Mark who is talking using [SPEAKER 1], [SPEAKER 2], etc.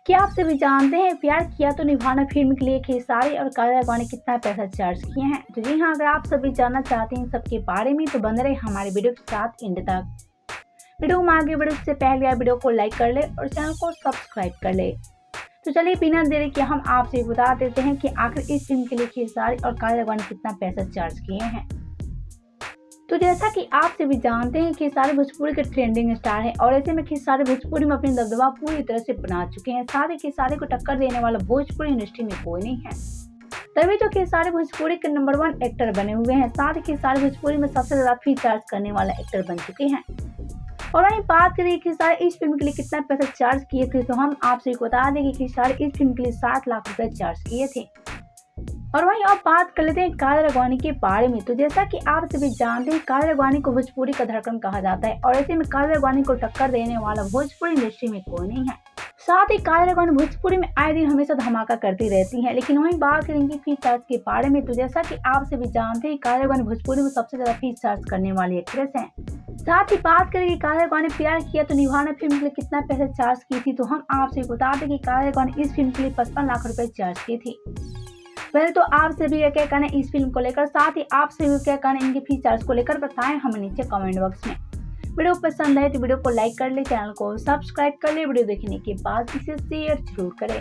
[SPEAKER 1] क्या आप सभी जानते हैं प्यार किया तो निभाना फिल्म के लिए खेसारी और काजल अडवाणी ने कितना पैसा चार्ज किए हैं? तो जी हाँ, अगर आप सभी जानना चाहते हैं सबके बारे में तो बने रहे हमारे वीडियो के साथ एंड तक। वीडियो में आगे बढ़ने से पहले आप वीडियो को लाइक कर ले और चैनल को सब्सक्राइब कर ले। तो चलिए बिना देरी के हम आपसे बता देते हैं कि आखिर इस फिल्म के लिए खेसारी और काजल अडवाणी ने कितना पैसा चार्ज किए हैं। तो जैसा कि आप सभी जानते हैं खेसारी भोजपुरी के ट्रेंडिंग स्टार है और ऐसे में खेसारी भोजपुरी में अपनी दबदबा पूरी तरह से बना चुके हैं। साथ ही खेसारी को टक्कर देने वाला भोजपुरी इंडस्ट्री में कोई नहीं है, तभी तो खेसारी भोजपुरी के नंबर 1 एक्टर बने हुए हैं। साथ ही खेसारी भोजपुरी में सबसे ज्यादा फी चार्ज करने वाला एक्टर बन चुके हैं। और वहीं बात करें खेसारी इस फिल्म के लिए कितना पैसा चार्ज किए थे, तो हम आपसे बता दें कि खेसारी इस फिल्म के लिए 60 लाख रुपए चार्ज किए थे। और वहीं अब बात कर लेते हैं काजल अडवाणी के बारे में। तो जैसा कि आप सभी जानते हैं काजल अडवाणी को भोजपुरी का धड़कन कहा जाता है और ऐसे में काजल अडवाणी को टक्कर देने वाला भोजपुरी इंडस्ट्री में कोई नहीं है। साथ ही काजल अडवाणी भोजपुरी में आए दिन हमेशा धमाका करती रहती हैं। लेकिन वहीं बात करेंगे फीस चार्ज के बारे में। तो जैसा कि आप सभी जानते हैं काजल अडवाणी भोजपुरी में सबसे ज्यादा फीस चार्ज करने वाली एक्ट्रेस हैं। साथ ही बात करेंगे काजल अडवाणी प्यार किया तो निभाना फिल्म के लिए कितना पैसा चार्ज की थी, तो हम आपसे बता दें कि काजल अडवाणी इस फिल्म के लिए 55 लाख रुपए चार्ज की थी। पहले तो आप सभी क्या कहना है इस फिल्म को लेकर, साथ ही आप सभी क्या कहना है इनके फीस चार्ज को लेकर बताएं हमें नीचे कमेंट बॉक्स में। वीडियो पसंद आए तो वीडियो को लाइक कर ले, चैनल को सब्सक्राइब कर ले, वीडियो देखने के बाद इसे शेयर जरूर करें।